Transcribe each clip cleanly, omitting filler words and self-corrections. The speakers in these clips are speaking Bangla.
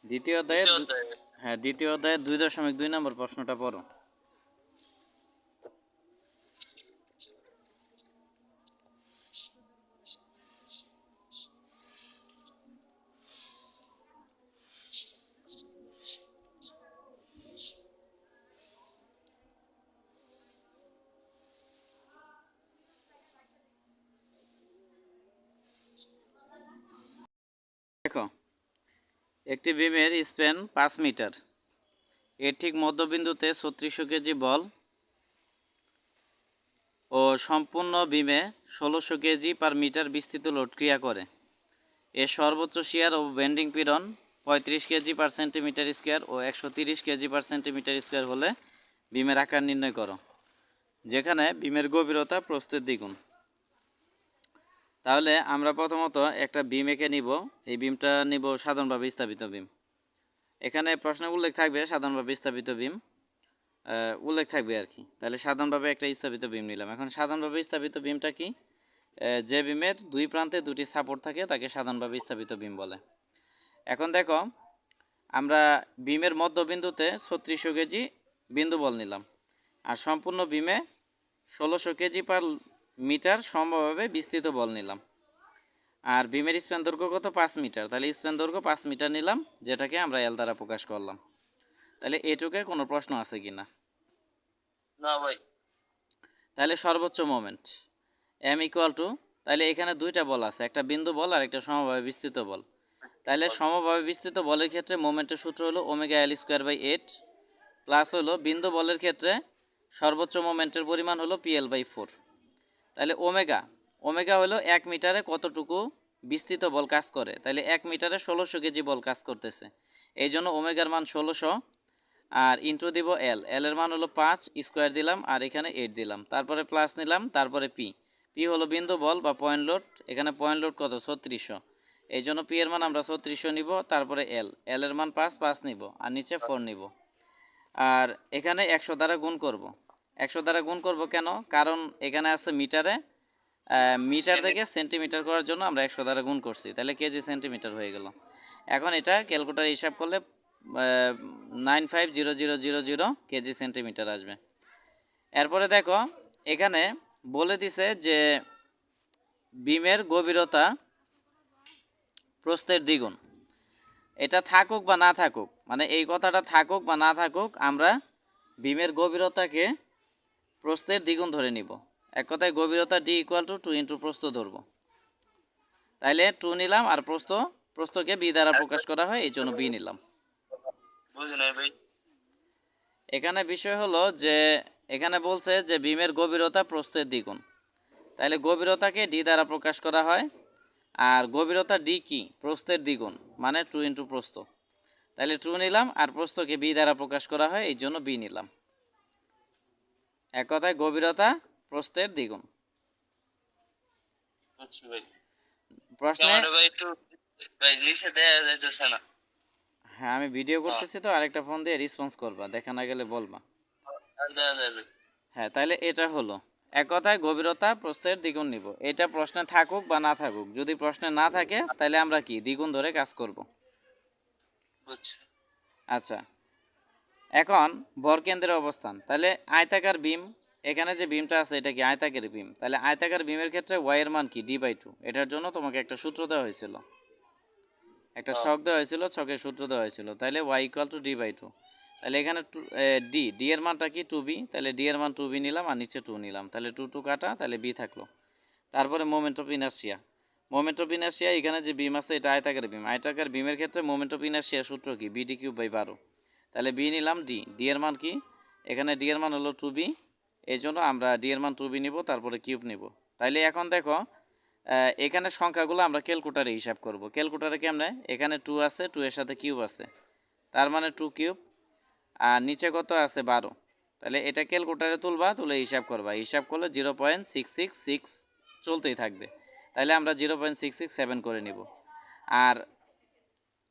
দ্বিতীয় অধ্যায়ে দ্বিতীয় অধ্যায়ে 2.2 নম্বর প্রশ্নটা পড়ো। দেখো, একটি বিমের স্প্যান 5 মিটার, এর ঠিক মধ্যবিন্দুতে 3600 কেজি বল ও সম্পূর্ণ বিমে 1600 কেজি পার মিটার বিস্তৃত লোড ক্রিয়া করে। এর সর্বোচ্চ শিয়ার ও বেন্ডিং পীড়ন 35 কেজি পার সেন্টিমিটার স্কোয়ার ও 130 কেজি পার সেন্টিমিটার স্কোয়ার হলে বিমের আকার নির্ণয় করো, যেখানে বিমের গভীরতা প্রস্থের দ্বিগুণ। তাহলে আমরা প্রথমত একটা বিম এঁকে নিব। এই বিমটা নিব সাধারণভাবে স্থাপিত বিম। এখানে প্রশ্ন উল্লেখ থাকবে সাধারণভাবে স্থাপিত বিম উল্লেখ থাকবে আর কি। তাহলে সাধারণভাবে একটা স্থাপিত বিম নিলাম। এখন সাধারণভাবে স্থাপিত বিমটা কি? যে বিমের দুই প্রান্তে দুটি সাপোর্ট থাকে তাকে সাধারণভাবে স্থাপিত বিম বলে। এখন দেখো, আমরা বিমের মধ্যবিন্দুতে 3600 কেজি বিন্দু বল নিলাম, আর সম্পূর্ণ বিমে 1600 কেজি পার মিটার সমভাবে বিস্তৃত বল নিলাম। আর বিমের স্প্যান দৈর্ঘ্য কত? 5 মিটার। তাহলে স্প্যান দৈর্ঘ্য 5 মিটার নিলাম, যেটাকে আমরা এল দ্বারা প্রকাশ করলাম। তাহলে এটুকে কোনো প্রশ্ন আছে কিনা? না ভাই। তাহলে সর্বোচ্চ মোমেন্ট এম ইকুয়াল টু, তাহলে এখানে দুইটা বল আছে, একটা বিন্দু বল আর একটা সমভাবে বিস্তৃত বল। তাহলে সমভাবে বিস্তৃত বলের ক্ষেত্রে মোমেন্টের সূত্র হলো omega L square by 8 plus হলো বিন্দু বলের ক্ষেত্রে সর্বোচ্চ মোমেন্টের পরিমাণ হলো পিএল বাই 4। তাহলে ওমেগা হলো 1 মিটারে কতটুকু বিস্তৃত বল কাজ করে। তাহলে 1 মিটারে 1600 কেজি বল কাজ করতেছে, এই জন্য ওমেগার মান 1600 আর ইন্টু দিব এল। এল এর মান হলো 5 স্কোয়ার দিলাম আর এখানে 8 দিলাম, তারপরে প্লাস নিলাম, তারপরে পি হলো বিন্দু বল বা পয়েন্ট লোড। এখানে পয়েন্ট লোড কত? 3600, এই জন্য পি এর মান আমরা 3600 নিব। তারপরে এল এর মান 5 নিব আর নিচে 4 নিব। আর এখানে 100 দ্বারা গুণ করব। 100 দ্বারা গুণ করব কেন? কারণ এখানে আছে মিটারে, মিটার থেকে সেন্টিমিটার করার জন্য আমরা 100 দ্বারা গুণ করছি, তাহলে কেজি সেন্টিমিটার হয়ে গেল। এখন এটা ক্যালকুলেটর হিসাব করলে 950000 কেজি সেন্টিমিটার আসবে। এরপরে দেখো, এখানে বলে দিছে যে বিমের গভীরতা প্রস্থের দ্বিগুণ। এটা থাকুক বা না থাকুক, মানে এই কথাটা থাকুক বা না থাকুক, আমরা বিমের গভীরতাকে প্রস্থের দ্বিগুণ ধরে নিব। এক কথায় গভীরতা ডি ইকুয়াল টু 2 ইন্টু প্রস্থ ধরবো। তাইলে 2 নিলাম, আর প্রস্থকে বি দ্বারা প্রকাশ করা হয়, এই জন্য বি নিলাম। এখানে বিষয় হলো যে এখানে বলছে যে বিমের গভীরতা প্রস্থের দ্বিগুণ, তাহলে গভীরতাকে ডি দ্বারা প্রকাশ করা হয়, আর গভীরতা ডি কি? প্রস্থের দ্বিগুণ, মানে 2 ইন্টু প্রস্থ। তাহলে 2 নিলাম, আর প্রস্থকে বি দ্বারা প্রকাশ করা হয়, এই জন্য বি নিলাম। এক কথায় গভীরতা প্রস্থের দ্বিগুণ। প্রশ্নে হ্যাঁ, আমি ভিডিও করতেছি তো, আরেকটা ফোন দিয়ে রেসপন্স করবা, দেখা না গেলে বলবা। হ্যাঁ, তাহলে এটা হলো এক কথায় গভীরতা প্রস্থের দ্বিগুণ নিব। এটা প্রশ্নে থাকুক বা না থাকুক, যদি প্রশ্নে না থাকে তাহলে আমরা কি দ্বিগুণ ধরে কাজ করব। আচ্ছা, এখন ভরকেন্দ্রের অবস্থান। তাহলে আয়তাকার বিম, এখানে যে বিমটা আছে এটা কি আয়তাকার বিম। তাহলে আয়তাকার বিমের ক্ষেত্রে ওয়াই এর মান কি? ডি/2। এটার জন্য তোমাকে একটা সূত্র দেওয়া হয়েছিল, একটা ছক দেওয়া হয়েছিল, ছকের সূত্র দেওয়া হয়েছিল। তাহলে ওয়াই ইকুয়াল টু ডি/2। তাহলে এখানে ডি এর মানটা কি? 2b। তাহলে ডি এর মান 2b নিলাম, আর নিচে 2 নিলাম, তাহলে 2 কাটা, তাহলে বি থাকলো। তারপরে মোমেন্ট অফ ইনার্শিয়া, এখানে যে বিম আছে এটা আয়তাকার বিম। আয়তাকার বিমের ক্ষেত্রে মোমেন্ট অফ ইনার্শিয়া সূত্র কি? bd³/12। তাহলে বি নিলাম। ডি এর মান কি? এখানে ডি এর মান হলো 2b, এই জন্য আমরা ডি এর মান 2b নিব, তারপরে কিউব নিব। তাইলে এখন দেখো, এখানে সংখ্যাগুলো আমরা ক্যালকুলেটরে হিসাব করব। ক্যালকুলেটরে কেমনে? এখানে 2 আছে, 2 এর সাথে কিউব আছে, তার মানে 2 কিউব, আর নিচে কত আছে? 12। তাহলে এটা ক্যালকুলেটরে তুলবা, তুলে হিসাব করবা, হিসাব করলে 0.666 চলতেই থাকবে। তাহলে আমরা 0.667 করে নিব। আর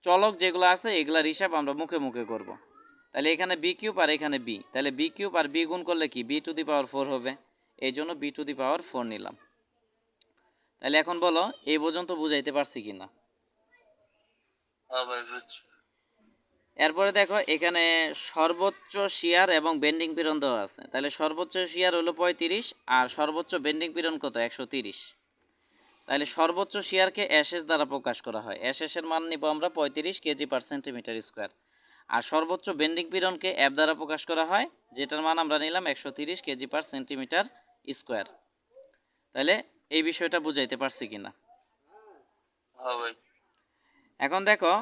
চলক যেগুলো আছে এগুলার হিসাব আমরা মুখে মুখে করব। তাহলে এখানে বি কিউব আর এখানে বি, তাহলে বি কিউব আর বি গুণ করলে কি? b⁴ হবে, এই জন্য b⁴ নিলাম। তাহলে এখন বলো এই পর্যন্ত বুঝাইতে পারছি কিনা। হ্যাঁ ভাই বুঝছি। এরপরে দেখো এখানে সর্বোচ্চ শিয়ার এবং বেন্ডিং পীড়ন দেওয়া আছে। তাহলে সর্বোচ্চ শিয়ার হলো 35 আর সর্বোচ্চ বেন্ডিং পীড়ন কত 130। তাহলে সর্বোচ্চ শিয়ারকে এসএস দ্বারা প্রকাশ করা হয়। এসএস এর মান নিব আমরা 35 কেজি পার সেন্টিমিটার স্কোয়ার। আর সর্বোচ্চ বেন্ডিং পীড়নকে এফ দ্বারা প্রকাশ করা হয়, যেটার মান আমরা নিলাম 130 কেজি পার সেন্টিমিটার স্কোয়ার। তাহলে এই বিষয়টা বুঝাইতে পারছি কিনা। হ্যাঁ ভাই। এখন দেখো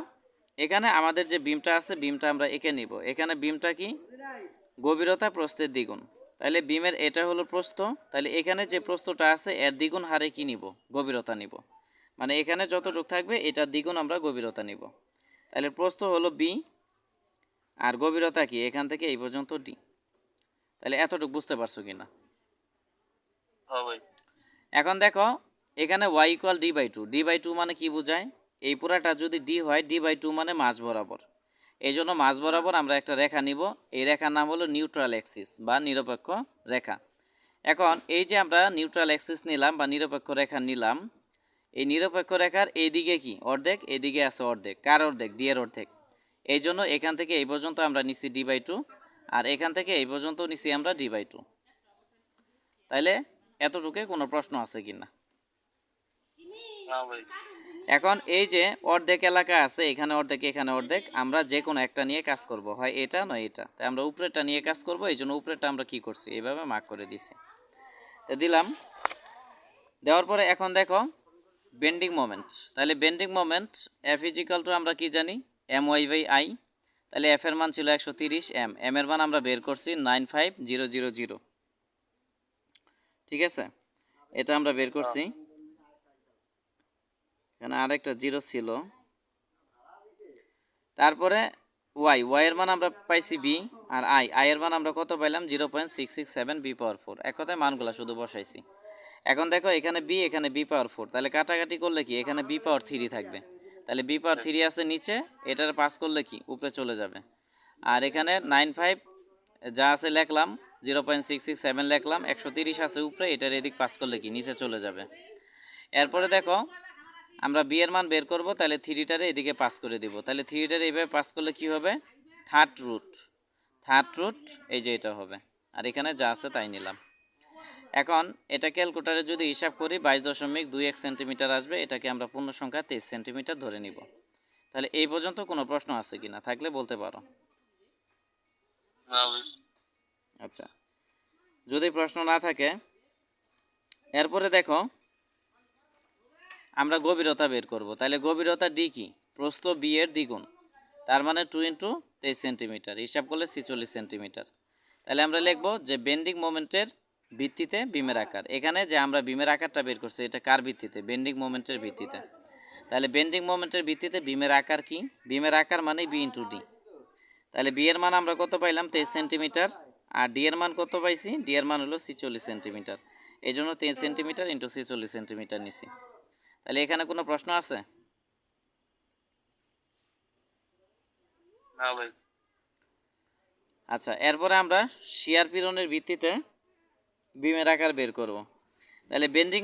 এখানে আমাদের যে বিমটা আছে বিমটা আমরা এঁকে নিব। এখানে বিমটা কি গভীরতা প্রস্থের দ্বিগুণ। তাহলে বিমের এটা হলো প্রস্থ, তাহলে এখানে যে প্রস্থটা আছে এর দ্বিগুণ হারে কি নিব গভীরতা নিব। মানে এখানে যতটুক থাকবে এটার দ্বিগুণ আমরা গভীরতা নিব। তাহলে প্রস্থ হলো বি আর গভীরতা কি এখান থেকে এই পর্যন্ত ডি। তাহলে এতটুকু বুঝতে পারছো কিনা। হ্যাঁ ভাই। এখন দেখো এখানে Y equal D by two. D by two মানে কি বোঝায়, এই পুরাটা যদি ডি হয় ডি বাই টু মানে মাঝ বরাবর। এই জন্য মাঝ বরাবর আমরা একটা রেখা নিব, এই রেখার নাম হলো নিউট্রাল অ্যাক্সিস বা নিরপেক্ষ রেখা। এখন এই যে আমরা নিউট্রাল অ্যাক্সিস নিলাম বা নিরপেক্ষ রেখা নিলাম, এই নিরপেক্ষ রেখার এইদিকে কি অর্ধেক, এইদিকে আছে অর্ধেক। কার অর্ধেক, ডি এর অর্ধেক। এই জন্য এখান থেকে এই পর্যন্ত আমরা নিচ্ছি ডি বাই টু আর এখান থেকে এই পর্যন্ত নিচ্ছি আমরা ডি বাই টু। তাইলে এতটুকু কোনো প্রশ্ন আছে কিনা। হ্যাঁ ভাই। এখন এই যে অর্ধেক এলাকা আছে, এখানে অর্ধেক এখানে অর্ধেক, আমরা যে কোনো একটা নিয়ে কাজ করব, হয় এটা নয় এটা। তাই আমরা উপরেরটা নিয়ে কাজ করব, এই জন্য উপরেরটা আমরা কি করছি এইভাবে মার্ক করে দিছি। তো দিলাম, দেওয়ার পরে এখন দেখো বেন্ডিং মোমেন্ট। তাহলে bending moment F is equal two আমরা কি জানি এম ওয়াই বাই আই। তাহলে এফ এর মান ছিল 130, এম এর মান আমরা বের করছি 95000। ঠিক আছে, এটা আমরা বের করছি। এখানে আরেকটা জিরো ছিল। তারপরে ওয়াই এর মান আমরা পাইছি বি আর আই এর মান আমরা কত পাইলাম 0.667 বি পাওয়ার 4। এক কথায় মানগুলো শুধু বসাইছি। এখন দেখো এখানে বি পাওয়ার 4, তাহলে কাটাকাটি করলে কি এখানে বি পাওয়ার 3 থাকবে। তাহলে বি পাওয়ার 3 আছে নিচে, এটার পাস করলে কি উপরে চলে যাবে। আর এখানে 95 যা আছে লিখলাম, 0.667 লিখলাম, 130 আছে উপরে, এটার এদিক পাস করলে কি নিচে চলে যাবে। এরপরে দেখো আমরা বি এর মান বের করব, তাহলে থ্রিটারে এদিকে পাস করে দিব। তাহলে থ্রিটারে এইভাবে পাস করলে কি হবে থার্ড রুট এই যে এটা হবে। আর এখানে যা আছে তাই নিলাম। এখন এটা ক্যালকুলেটরে যদি হিসাব করি 22.21 সেন্টিমিটার আসবে। এটাকে আমরা পূর্ণ সংখ্যা 23 সেন্টিমিটার ধরে নিব। তাহলে এই পর্যন্ত কোনো প্রশ্ন আছে কিনা, থাকলে বলতে পারো। হ্যাঁ ভাই। আচ্ছা, যদি প্রশ্ন না থাকে এরপরে দেখো আমরা গভীরতা বের করব। তাহলে গভীরতা ডি কি প্রস্থ বি এর দ্বিগুণ, তার মানে 2 × 23 সেন্টিমিটার, হিসাব করলে 46 সেন্টিমিটার। তাহলে আমরা লিখব যে বেন্ডিং মোমেন্টের ভিত্তিতে বিমের আকার। এখানে যে আমরা বিমের আকারটা বের করছি এটা কার ভিত্তিতে, বেন্ডিং মোমেন্টের ভিত্তিতে। তাহলে বেন্ডিং মোমেন্টের ভিত্তিতে বিমের আকার কি, বিমের আকার মানে বি ইন্টু ডি। তাহলে বি এর মান আমরা কত পাইলাম 23 সেন্টিমিটার আর ডি এর মান কত পাইছি, ডি এর মান হলো 46 সেন্টিমিটার। এই জন্য 23 সেন্টিমিটার ইন্টু 46 সেন্টিমিটার নিছি। তাহলে এখানে কোনো প্রশ্ন আছে। হ্যাঁ ভাই। আচ্ছা, এরপরে আমরা শিয়ার পীড়নের ভিত্তিতে বিমের আকার বের করব। তাহলে বেন্ডিং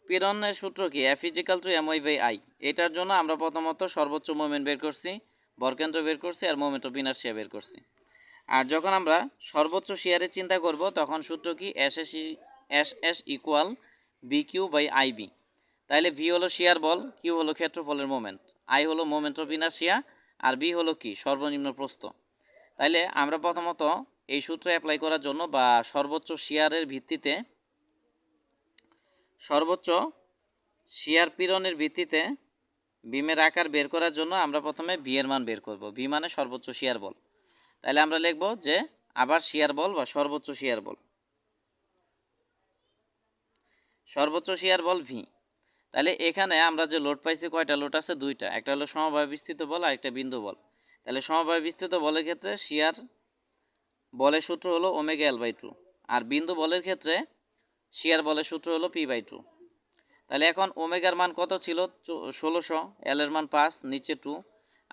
পীড়নের সূত্র কি F is equal to M Y by I. এটার জন্য আমরা প্রথমত সর্বোচ্চ মোমেন্ট বের করছি, ভরকেন্দ্র বের করছি আর মোমেন্ট অফ ইনারশিয়া বের করছি। আর যখন আমরা সর্বোচ্চ শিয়ারের চিন্তা করব তখন সূত্র কি S S equal B Q by I B. তাহলে ভি হলো শিয়ার বল, কিউ হলো ক্ষেত্রফলের মোমেন্ট, আই হলো মোমেন্ট অফ ইনারশিয়া আর বি হলো কি সর্বনিম্ন প্রস্থ। তাইলে আমরা প্রথমত এই সূত্র অ্যাপ্লাই করার জন্য বা সর্বোচ্চ শিয়ারের ভিত্তিতে, সর্বোচ্চ শিয়ার পীড়নের ভিত্তিতে বিমের আকার বের করার জন্য আমরা প্রথমে ভি এর মান বের করব। ভি মানে সর্বোচ্চ শিয়ার বল। তাহলে আমরা লিখব যে আবার শিয়ার বল বা সর্বোচ্চ শিয়ার বল, সর্বোচ্চ শিয়ার বল ভি। তাহলে এখানে আমরা যে লোড পাইছি কয়টা লোড আছে, দুইটা, একটা হলো সমবায় বিস্তৃত বল আর একটা বিন্দু বল। তাহলে সমবায় বিস্তৃত বলের ক্ষেত্রে শিয়ার বলের সূত্র হলো ওমেগা এল বাই টু আর বিন্দু বলের ক্ষেত্রে শিয়ার বলের সূত্র হলো পি বাই টু। তাহলে এখন ওমেগার মান কত ছিল 1600, এল এর মান 5 নিচে 2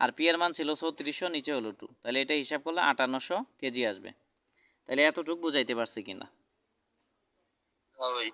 আর পি এর মান ছিল 3600 নিচে হলো 2। তাহলে এটা হিসাব করলে 5800 কেজি আসবে। তাহলে এতটুকু বুঝাইতে পারছি কিনা। হ্যাঁ ভাই।